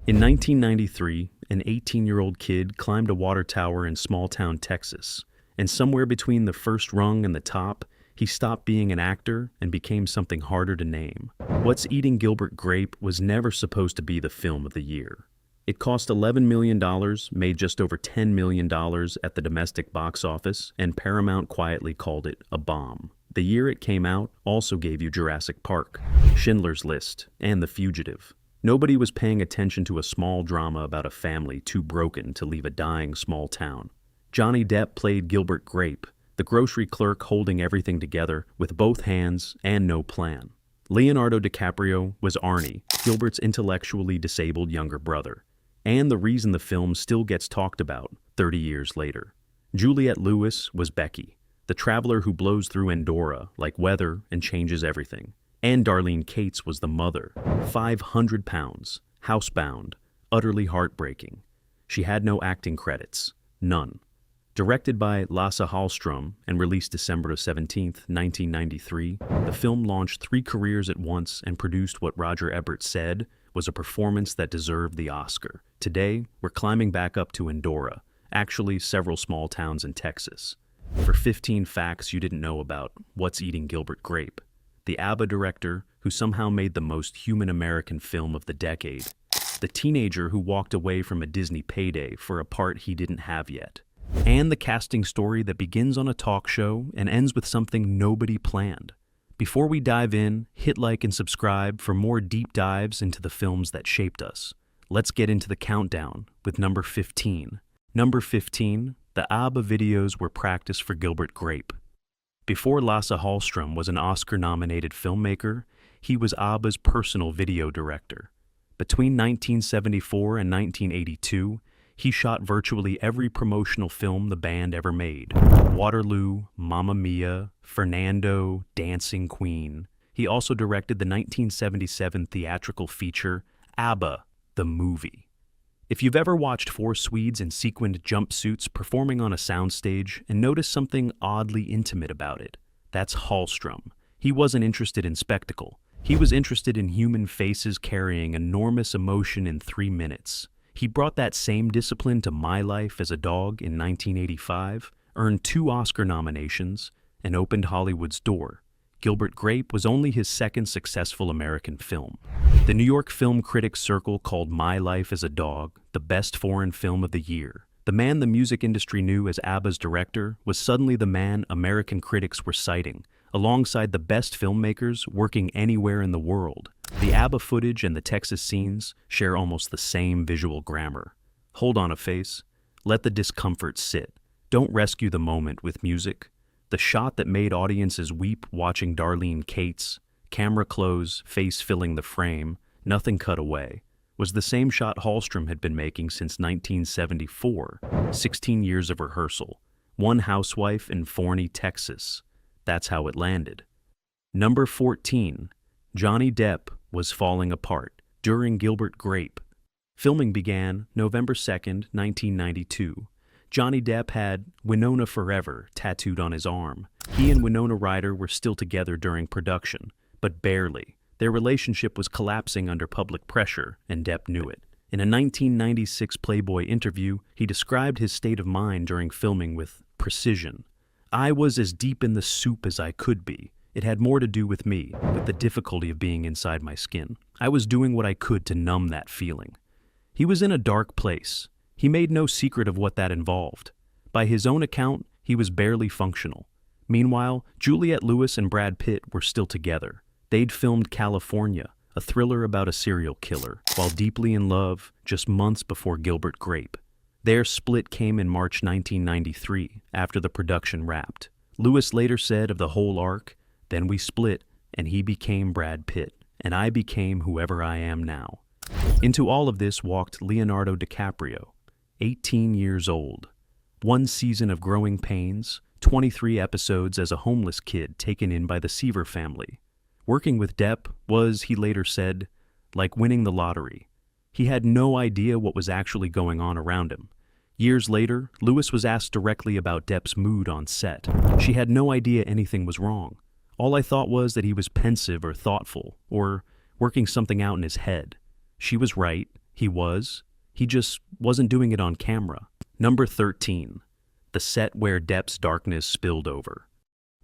In 1993, an 18-year-old kid climbed a water tower in small-town Texas, and somewhere between the first rung and the top, he stopped being an actor and became something harder to name. What's Eating Gilbert Grape was never supposed to be the film of the year. It cost $11 million, made just over $10 million at the domestic box office, and Paramount quietly called it a bomb. The year it came out also gave you Jurassic Park, Schindler's List, and The Fugitive. Nobody was paying attention to a small drama about a family too broken to leave a dying small town. Johnny Depp played Gilbert Grape, the grocery clerk holding everything together with both hands and no plan. Leonardo DiCaprio was Arnie, Gilbert's intellectually disabled younger brother, and the reason the film still gets talked about 30 years later. Juliette Lewis was Becky, the traveler who blows through Andorra like weather and changes everything. And Darlene Cates was the mother, 500 pounds, housebound, utterly heartbreaking. She had no acting credits, none. Directed by Lasse Hallström and released December 17, 1993, the film launched 3 careers at once and produced what Roger Ebert said was a performance that deserved the Oscar. Today, we're climbing back up to Andorra, actually several small towns in Texas. For 15 facts you didn't know about What's Eating Gilbert Grape, the ABBA director who somehow made the most human American film of the decade, the teenager who walked away from a Disney payday for a part he didn't have yet, and the casting story that begins on a talk show and ends with something nobody planned. Before we dive in, hit like and subscribe for more deep dives into the films that shaped us. Let's get into the countdown with number 15. Number 15, the ABBA videos were practice for Gilbert Grape. Before Lasse Hallström was an Oscar-nominated filmmaker, he was ABBA's personal video director. Between 1974 and 1982, he shot virtually every promotional film the band ever made. Waterloo, Mamma Mia, Fernando, Dancing Queen. He also directed the 1977 theatrical feature, ABBA, the Movie. If you've ever watched 4 Swedes in sequined jumpsuits performing on a soundstage and noticed something oddly intimate about it, that's Hallström. He wasn't interested in spectacle. He was interested in human faces carrying enormous emotion in 3 minutes. He brought that same discipline to My Life as a Dog in 1985, earned 2 Oscar nominations, and opened Hollywood's door. Gilbert Grape was only his second successful American film. The New York Film Critics Circle called My Life as a Dog the best foreign film of the year. The man the music industry knew as ABBA's director was suddenly the man American critics were citing, alongside the best filmmakers working anywhere in the world. The ABBA footage and the Texas scenes share almost the same visual grammar. Hold on a face. Let the discomfort sit. Don't rescue the moment with music. The shot that made audiences weep watching Darlene Cates, camera close, face filling the frame, nothing cut away, was the same shot Hallström had been making since 1974, 16 years of rehearsal, one housewife in Forney, Texas. That's how it landed. Number 14, Johnny Depp was falling apart during Gilbert Grape. Filming began November 2nd, 1992. Johnny Depp had Winona Forever tattooed on his arm. He and Winona Ryder were still together during production, but barely. Their relationship was collapsing under public pressure, and Depp knew it. In a 1996 Playboy interview, he described his state of mind during filming with precision. I was as deep in the soup as I could be. It had more to do with me, with the difficulty of being inside my skin. I was doing what I could to numb that feeling. He was in a dark place. He made no secret of what that involved. By his own account, he was barely functional. Meanwhile, Juliette Lewis and Brad Pitt were still together. They'd filmed California, a thriller about a serial killer, while deeply in love just months before Gilbert Grape. Their split came in March 1993, after the production wrapped. Lewis later said of the whole arc, "Then we split, and he became Brad Pitt, and I became whoever I am now." Into all of this walked Leonardo DiCaprio, 18 years old. 1 season of growing pains, 23 episodes as a homeless kid taken in by the Seaver family. Working with Depp was, he later said, like winning the lottery. He had no idea what was actually going on around him. Years later, Lewis was asked directly about Depp's mood on set. She had no idea anything was wrong. All I thought was that he was pensive or thoughtful, or working something out in his head. She was right, He was. He just wasn't doing it on camera. Number 13. The set where Depp's darkness spilled over.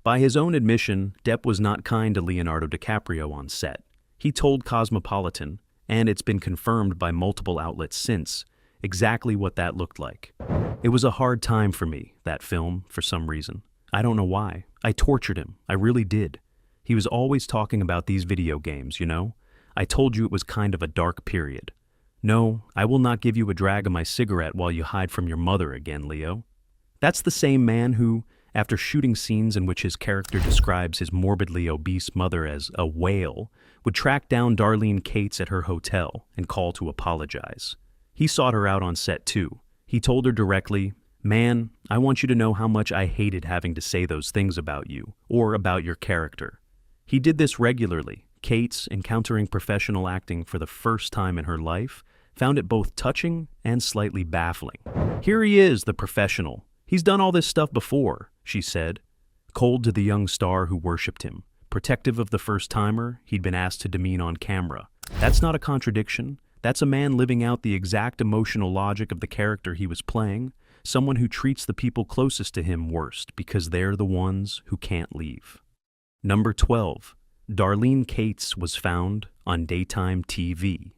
By his own admission, Depp was not kind to Leonardo DiCaprio on set. He told Cosmopolitan, and it's been confirmed by multiple outlets since, exactly what that looked like. It was a hard time for me, that film, for some reason. I don't know why. I tortured him. I really did. He was always talking about these video games, you know? I told you it was kind of a dark period. No, I will not give you a drag of my cigarette while you hide from your mother again, Leo. That's the same man who, after shooting scenes in which his character describes his morbidly obese mother as a whale, would track down Darlene Cates at her hotel and call to apologize. He sought her out on set too. He told her directly, "Man, I want you to know how much I hated having to say those things about you, or about your character." He did this regularly. Cates, encountering professional acting for the first time in her life, found it both touching and slightly baffling. "Here he is, the professional. He's done all this stuff before," she said, cold to the young star who worshipped him, protective of the first-timer he'd been asked to demean on camera. That's not a contradiction. That's a man living out the exact emotional logic of the character he was playing, someone who treats the people closest to him worst because they're the ones who can't leave. Number 12. Darlene Cates was found on daytime TV.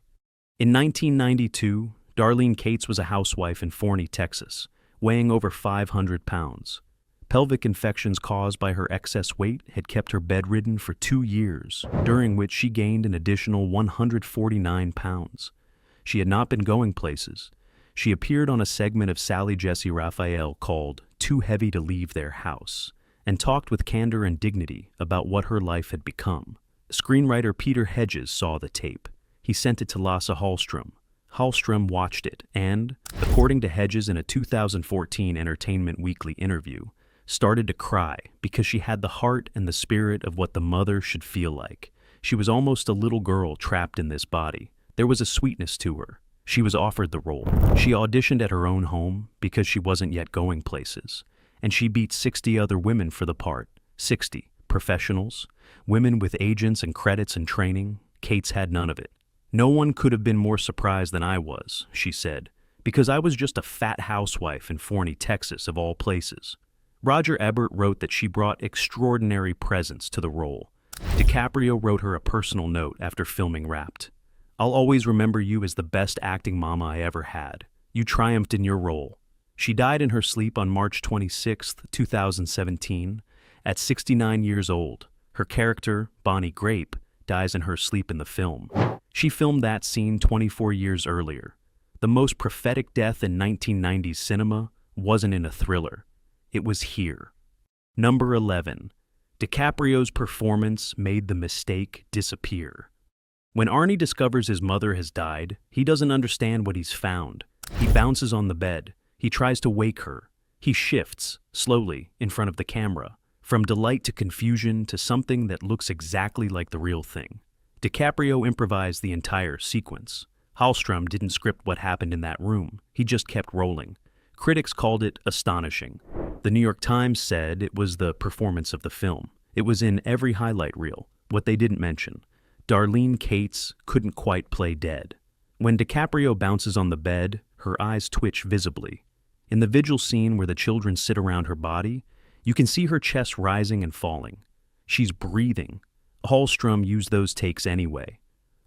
In 1992, Darlene Cates was a housewife in Forney, Texas, weighing over 500 pounds. Pelvic infections caused by her excess weight had kept her bedridden for 2 years, during which she gained an additional 149 pounds. She had not been going places. She appeared on a segment of Sally Jessy Raphael called Too Heavy to Leave Their House, and talked with candor and dignity about what her life had become. Screenwriter Peter Hedges saw the tape. He sent it to Lasse Hallström. Hallström watched it and, according to Hedges in a 2014 Entertainment Weekly interview, started to cry because she had the heart and the spirit of what the mother should feel like. She was almost a little girl trapped in this body. There was a sweetness to her. She was offered the role. She auditioned at her own home because she wasn't yet going places. And she beat 60 other women for the part. 60 professionals, women with agents and credits and training. Cates had none of it. "No one could have been more surprised than I was," she said, "because I was just a fat housewife in Forney, Texas, of all places." Roger Ebert wrote that she brought extraordinary presence to the role. DiCaprio wrote her a personal note after filming Wrapped. "I'll always remember you as the best acting mama I ever had. You triumphed in your role." She died in her sleep on March 26, 2017, at 69 years old. Her character, Bonnie Grape, dies in her sleep in the film. She filmed that scene 24 years earlier. The most prophetic death in 1990s cinema wasn't in a thriller. It was here. Number 11. DiCaprio's performance made the mistake disappear. When Arnie discovers his mother has died, he doesn't understand what he's found. He bounces on the bed. He tries to wake her. He shifts, slowly, in front of the camera, from delight to confusion to something that looks exactly like the real thing. DiCaprio improvised the entire sequence. Hallström didn't script what happened in that room. He just kept rolling. Critics called it astonishing. The New York Times said it was the performance of the film. It was in every highlight reel. What they didn't mention: Darlene Cates couldn't quite play dead. When DiCaprio bounces on the bed, her eyes twitch visibly. In the vigil scene where the children sit around her body, you can see her chest rising and falling. She's breathing. Hallström used those takes anyway.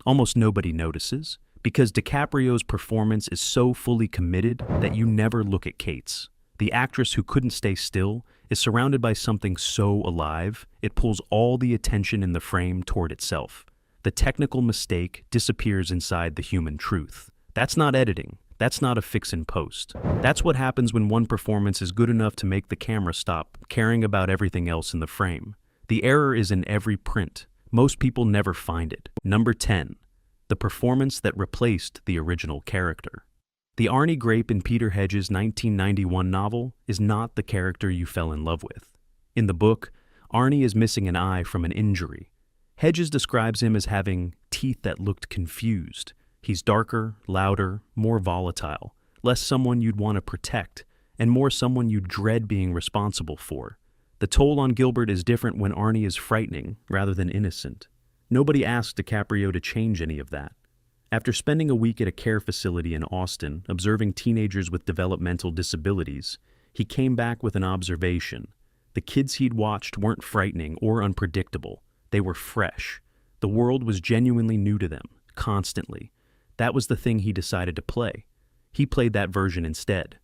Almost nobody notices, because DiCaprio's performance is so fully committed that you never look at Cates. The actress who couldn't stay still is surrounded by something so alive, it pulls all the attention in the frame toward itself. The technical mistake disappears inside the human truth. That's not editing. That's not a fix in post. That's what happens when one performance is good enough to make the camera stop caring about everything else in the frame. The error is in every print. Most people never find it. Number 10. The performance that replaced the original character. The Arnie Grape in Peter Hedges' 1991 novel is not the character you fell in love with. In the book, Arnie is missing an eye from an injury. Hedges describes him as having teeth that looked confused. He's darker, louder, more volatile, less someone you'd want to protect, and more someone you dread being responsible for. The toll on Gilbert is different when Arnie is frightening rather than innocent. Nobody asked DiCaprio to change any of that. After spending a week at a care facility in Austin observing teenagers with developmental disabilities, he came back with an observation. The kids he'd watched weren't frightening or unpredictable. They were fresh. The world was genuinely new to them, constantly. That was the thing he decided to play. He played that version instead.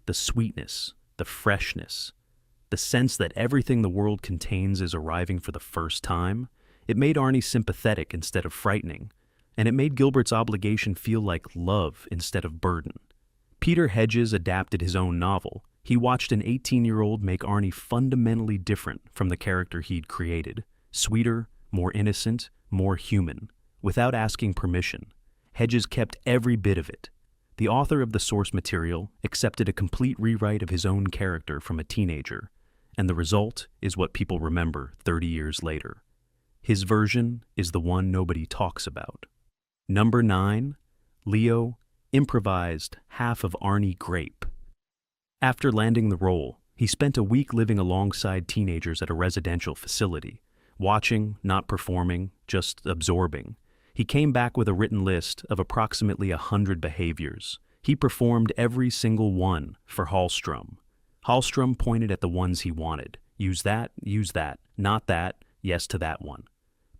The sweetness, the freshness, the sense that everything the world contains is arriving for the first time. It made Arnie sympathetic instead of frightening, and it made Gilbert's obligation feel like love instead of burden. Peter Hedges adapted his own novel. He watched an 18-year-old make Arnie fundamentally different from the character he'd created. Sweeter, more innocent, more human. Without asking permission, Hedges kept every bit of it. The author of the source material accepted a complete rewrite of his own character from a teenager, and the result is what people remember 30 years later. His version is the one nobody talks about. Number 9, Leo improvised half of Arnie Grape. After landing the role, he spent a week living alongside teenagers at a residential facility, watching, not performing, just absorbing. He came back with a written list of approximately 100 behaviors. He performed every single one for Hallström. Hallström pointed at the ones he wanted. Use that, not that, yes to that one.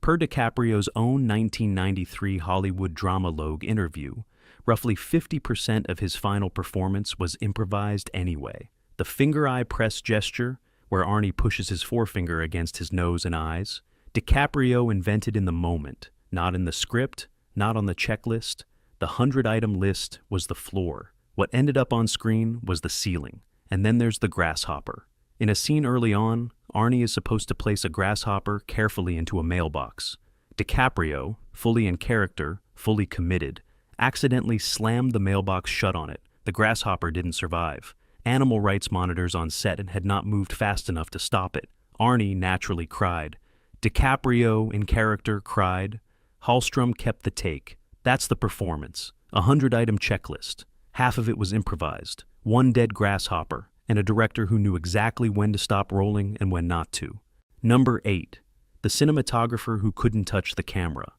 Per DiCaprio's own 1993 Hollywood Dramalogue interview, roughly 50% of his final performance was improvised anyway. The finger-eye press gesture, where Arnie pushes his forefinger against his nose and eyes, DiCaprio invented in the moment, not in the script, not on the checklist. The 100-item list was the floor. What ended up on screen was the ceiling. And then there's the grasshopper. In a scene early on, Arnie is supposed to place a grasshopper carefully into a mailbox. DiCaprio, fully in character, fully committed, accidentally slammed the mailbox shut on it. The grasshopper didn't survive. Animal rights monitors on set had not moved fast enough to stop it. Arnie naturally cried. DiCaprio, in character, cried. Hallström kept the take. That's the performance. A 100-item checklist. Half of it was improvised. One dead grasshopper, and a director who knew exactly when to stop rolling and when not to. Number 8. The cinematographer who couldn't touch the camera.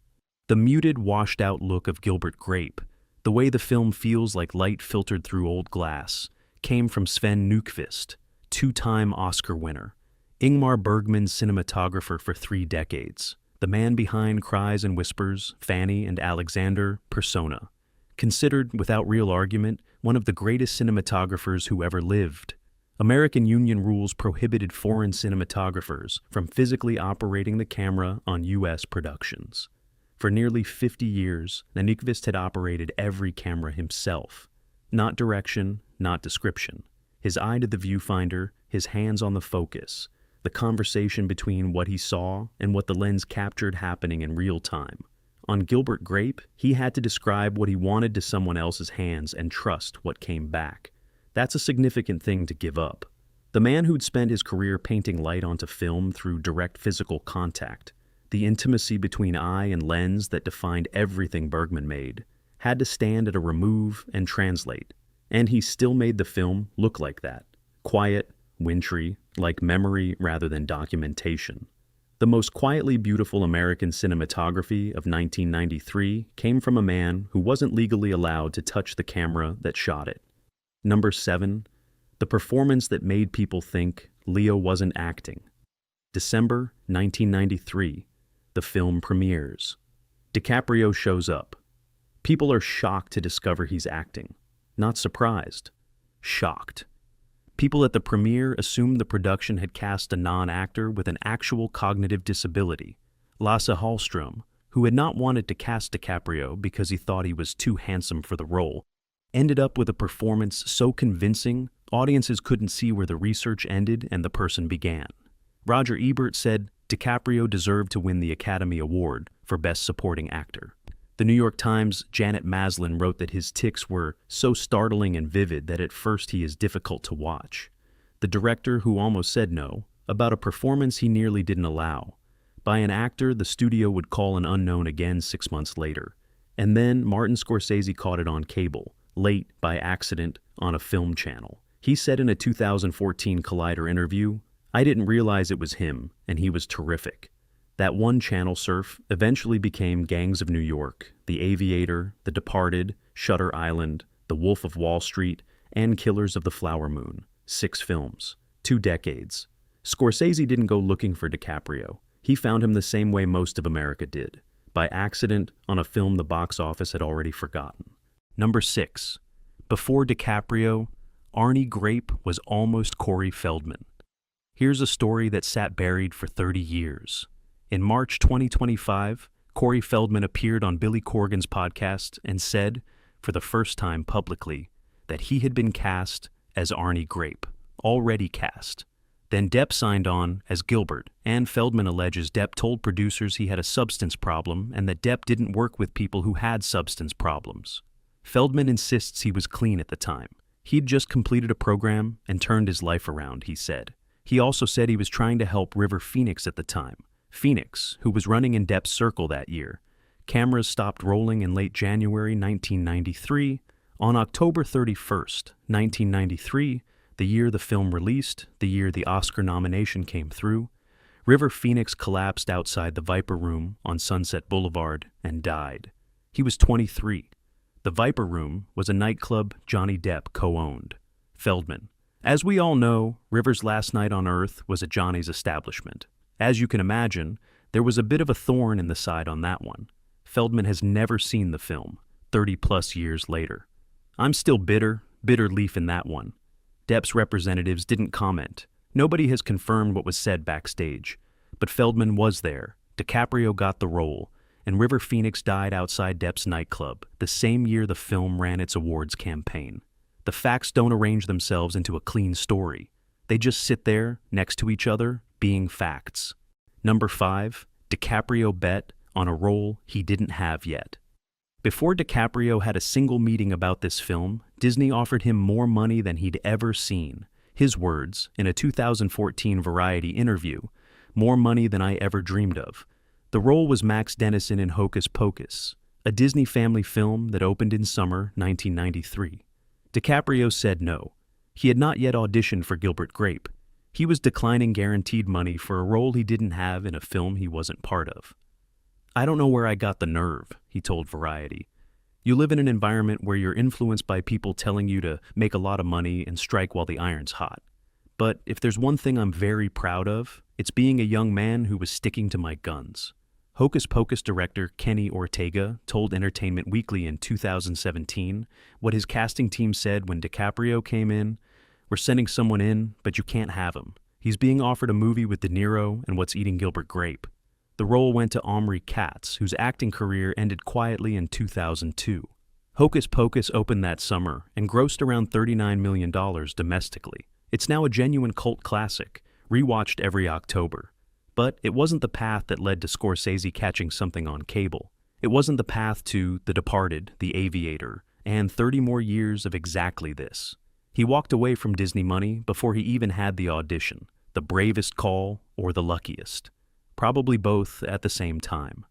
The muted, washed-out look of Gilbert Grape, the way the film feels like light filtered through old glass, came from Sven Nykvist, two-time Oscar winner, Ingmar Bergman's cinematographer for 3 decades, the man behind Cries and Whispers, Fanny and Alexander, Persona. Considered, without real argument, one of the greatest cinematographers who ever lived. American union rules prohibited foreign cinematographers from physically operating the camera on U.S. productions. For nearly 50 years, Nykvist had operated every camera himself. Not direction, not description. His eye to the viewfinder, his hands on the focus, the conversation between what he saw and what the lens captured happening in real time. On Gilbert Grape, he had to describe what he wanted to someone else's hands and trust what came back. That's a significant thing to give up. The man who'd spent his career painting light onto film through direct physical contact, the intimacy between eye and lens that defined everything Bergman made, had to stand at a remove and translate. And he still made the film look like that. Quiet, wintry, like memory rather than documentation. The most quietly beautiful American cinematography of 1993 came from a man who wasn't legally allowed to touch the camera that shot it. Number 7. The performance that made people think Leo wasn't acting. December 1993. The film premieres. DiCaprio shows up. People are shocked to discover he's acting. Not surprised. Shocked. People at the premiere assumed the production had cast a non-actor with an actual cognitive disability, Lasse Hallström, who had not wanted to cast DiCaprio because he thought he was too handsome for the role, ended up with a performance so convincing audiences couldn't see where the research ended and the person began. Roger Ebert said DiCaprio deserved to win the Academy Award for Best Supporting Actor. The New York Times' Janet Maslin wrote that his tics were so startling and vivid that at first he is difficult to watch. The director, who almost said no, about a performance he nearly didn't allow. By an actor the studio would call an unknown again 6 months later. And then Martin Scorsese caught it on cable, late by accident on a film channel. He said in a 2014 Collider interview, "I didn't realize it was him, and he was terrific. That one channel surf eventually became Gangs of New York, The Aviator, The Departed, Shutter Island, The Wolf of Wall Street, and Killers of the Flower Moon. 6 films. 2 decades. Scorsese didn't go looking for DiCaprio. He found him the same way most of America did, by accident on a film the box office had already forgotten. Number 6. Before DiCaprio, Arnie Grape was almost Corey Feldman. Here's a story that sat buried for 30 years. In March 2025, Corey Feldman appeared on Billy Corgan's podcast and said, for the first time publicly, that he had been cast as Arnie Grape, already cast. Then Depp signed on as Gilbert, and Feldman alleges Depp told producers he had a substance problem and that Depp didn't work with people who had substance problems. Feldman insists he was clean at the time. He'd just completed a program and turned his life around, he said. He also said he was trying to help River Phoenix at the time. Phoenix, who was running in Depp's circle that year. Cameras stopped rolling in late January 1993. On October 31st, 1993, the year the film released, the year the Oscar nomination came through, River Phoenix collapsed outside the Viper Room on Sunset Boulevard and died. He was 23. The Viper Room was a nightclub Johnny Depp co-owned. Feldman. As we all know, River's last night on Earth was at Johnny's establishment. As you can imagine, there was a bit of a thorn in the side on that one. Feldman has never seen the film, 30-plus years later. I'm still bitter leaf in that one. Depp's representatives didn't comment. Nobody has confirmed what was said backstage. But Feldman was there. DiCaprio got the role, and River Phoenix died outside Depp's nightclub, the same year the film ran its awards campaign. The facts don't arrange themselves into a clean story. They just sit there, next to each other, being facts. Number 5, DiCaprio bet on a role he didn't have yet. Before DiCaprio had a single meeting about this film, Disney offered him more money than he'd ever seen. His words, in a 2014 Variety interview, "More money than I ever dreamed of." The role was Max Dennison in Hocus Pocus, a Disney family film that opened in summer 1993. DiCaprio said no. He had not yet auditioned for Gilbert Grape. He was declining guaranteed money for a role he didn't have in a film he wasn't part of. "I don't know where I got the nerve," he told Variety. "You live in an environment where you're influenced by people telling you to make a lot of money and strike while the iron's hot. But if there's one thing I'm very proud of, it's being a young man who was sticking to my guns." Hocus Pocus director Kenny Ortega told Entertainment Weekly in 2017 what his casting team said when DiCaprio came in: "We're sending someone in, but you can't have him. He's being offered a movie with De Niro and What's Eating Gilbert Grape." The role went to Omri Katz, whose acting career ended quietly in 2002. Hocus Pocus opened that summer and grossed around $39 million domestically. It's now a genuine cult classic, rewatched every October. But it wasn't the path that led to Scorsese catching something on cable. It wasn't the path to The Departed, The Aviator, and 30 more years of exactly this. He walked away from Disney money before he even had the audition, the bravest call or the luckiest. Probably both at the same time.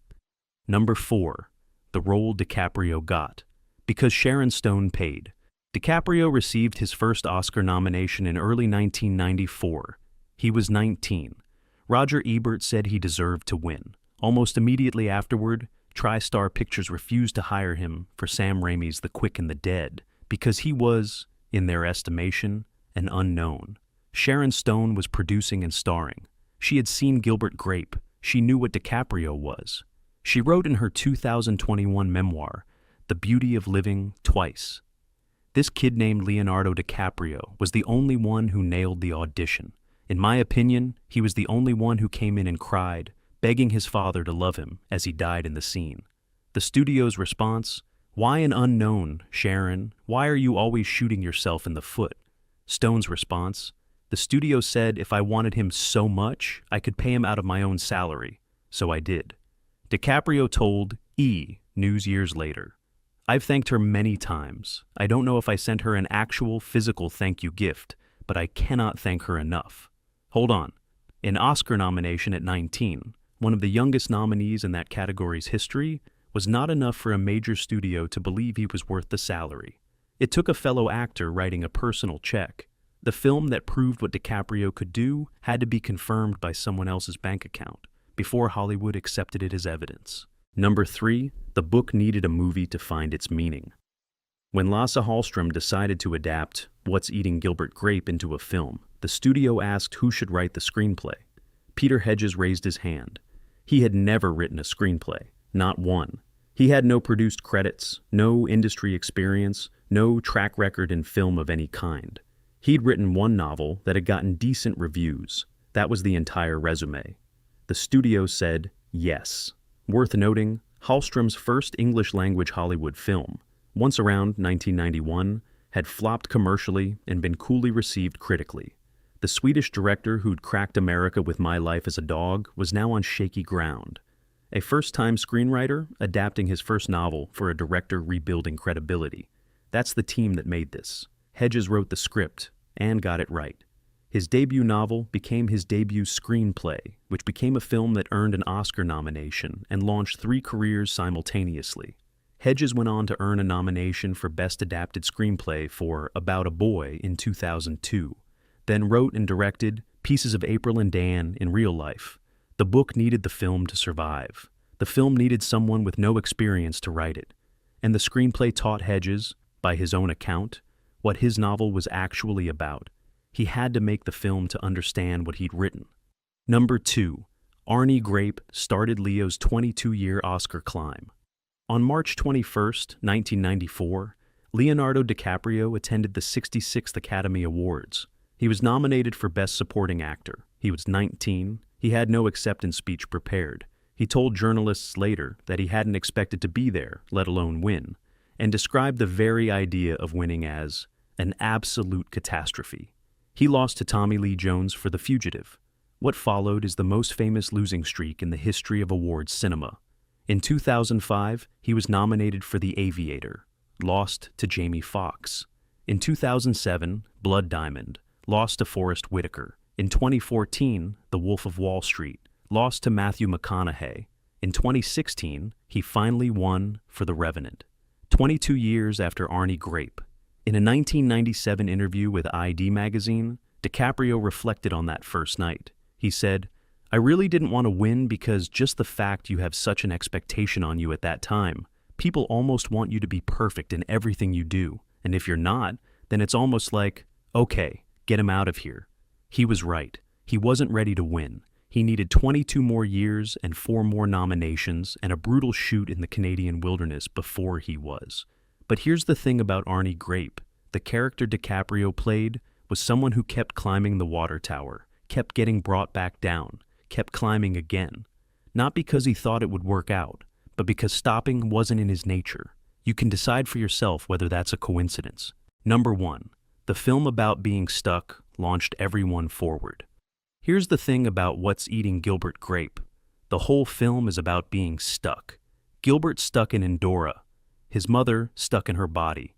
Number 4, the role DiCaprio got. Because Sharon Stone paid. DiCaprio received his first Oscar nomination in early 1994. He was 19. Roger Ebert said he deserved to win. Almost immediately afterward, TriStar Pictures refused to hire him for Sam Raimi's The Quick and the Dead because he was, in their estimation, an unknown. Sharon Stone was producing and starring. She had seen Gilbert Grape. She knew what DiCaprio was. She wrote in her 2021 memoir, The Beauty of Living, twice. This kid named Leonardo DiCaprio was the only one who nailed the audition. In my opinion, he was the only one who came in and cried, begging his father to love him as he died in the scene. The studio's response: "Why an unknown, Sharon? Why are you always shooting yourself in the foot?" Stone's response: "The studio said if I wanted him so much, I could pay him out of my own salary, so I did." DiCaprio told E! News years later, "I've thanked her many times. I don't know if I sent her an actual physical thank you gift, but I cannot thank her enough." Hold on. An Oscar nomination at 19, one of the youngest nominees in that category's history, was not enough for a major studio to believe he was worth the salary. It took a fellow actor writing a personal check. The film that proved what DiCaprio could do had to be confirmed by someone else's bank account. before Hollywood accepted it as evidence. Number 3, the book needed a movie to find its meaning. When Lasse Hallström decided to adapt What's Eating Gilbert Grape into a film, the studio asked who should write the screenplay. Peter Hedges raised his hand. He had never written a screenplay, not one. He had no produced credits, no industry experience, no track record in film of any kind. He'd written one novel that had gotten decent reviews. That was the entire resume. The studio said yes. Worth noting, Hallström's first English-language Hollywood film, once around 1991, had flopped commercially and been coolly received critically. The Swedish director who'd cracked America with My Life as a Dog was now on shaky ground. A first-time screenwriter adapting his first novel for a director rebuilding credibility. That's the team that made this. Hedges wrote the script and got it right. His debut novel became his debut screenplay, which became a film that earned an Oscar nomination and launched 3 careers simultaneously. Hedges went on to earn a nomination for Best Adapted Screenplay for About a Boy in 2002, then wrote and directed Pieces of April and Dan in real life. The book needed the film to survive. The film needed someone with no experience to write it. And the screenplay taught Hedges, by his own account, what his novel was actually about. He had to make the film to understand what he'd written. Number 2, Arnie Grape started Leo's 22-year Oscar climb. On March 21, 1994, Leonardo DiCaprio attended the 66th Academy Awards. He was nominated for Best Supporting Actor. He was 19. He had no acceptance speech prepared. He told journalists later that he hadn't expected to be there, let alone win, and described the very idea of winning as an absolute catastrophe. He lost to Tommy Lee Jones for The Fugitive. What followed is the most famous losing streak in the history of awards cinema. In 2005, he was nominated for The Aviator, lost to Jamie Foxx. In 2007, Blood Diamond, lost to Forrest Whitaker. In 2014, The Wolf of Wall Street, lost to Matthew McConaughey. In 2016, he finally won for The Revenant. 22 years after Arnie Grape. In a 1997 interview with ID magazine, DiCaprio reflected on that first night. He said, "I really didn't want to win because just the fact you have such an expectation on you at that time. People almost want you to be perfect in everything you do. And if you're not, then it's almost like, okay, get him out of here." He was right. He wasn't ready to win. He needed 22 more years and 4 more nominations and a brutal shoot in the Canadian wilderness before he was. But here's the thing about Arnie Grape. The character DiCaprio played was someone who kept climbing the water tower, kept getting brought back down, kept climbing again. Not because he thought it would work out, but because stopping wasn't in his nature. You can decide for yourself whether that's a coincidence. Number 1, the film about being stuck launched everyone forward. Here's the thing about What's Eating Gilbert Grape. The whole film is about being stuck. Gilbert stuck in Andorra. His mother stuck in her body.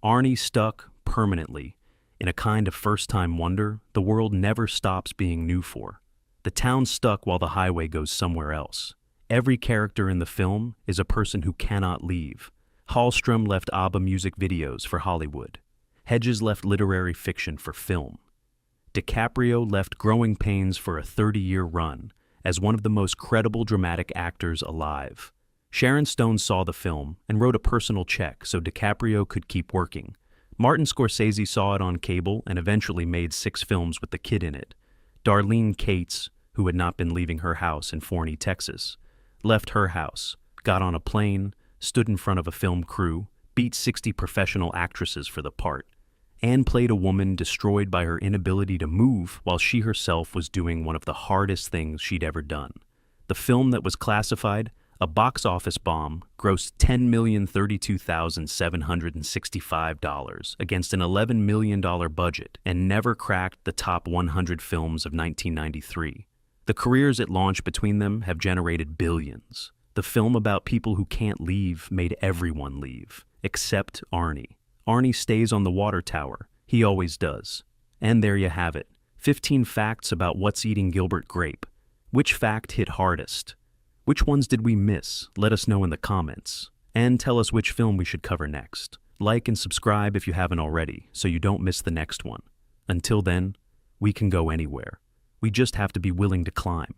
Arnie stuck permanently. In a kind of first-time wonder the world never stops being new for. The town stuck while the highway goes somewhere else. Every character in the film is a person who cannot leave. Hallström left ABBA music videos for Hollywood. Hedges left literary fiction for film. DiCaprio left Growing Pains for a 30-year run as one of the most credible dramatic actors alive. Sharon Stone saw the film and wrote a personal check so DiCaprio could keep working. Martin Scorsese saw it on cable and eventually made 6 films with the kid in it. Darlene Cates, who had not been leaving her house in Forney, Texas, left her house, got on a plane, stood in front of a film crew, beat 60 professional actresses for the part, and played a woman destroyed by her inability to move while she herself was doing one of the hardest things she'd ever done. The film that was classified a box office bomb grossed $10,032,765 against an $11 million budget and never cracked the top 100 films of 1993. The careers it launched between them have generated billions. The film about people who can't leave made everyone leave, except Arnie. Arnie stays on the water tower. He always does. And there you have it. 15 facts about What's Eating Gilbert Grape. Which fact hit hardest? Which ones did we miss? Let us know in the comments. And tell us which film we should cover next. Like and subscribe if you haven't already, so you don't miss the next one. Until then, we can go anywhere. We just have to be willing to climb.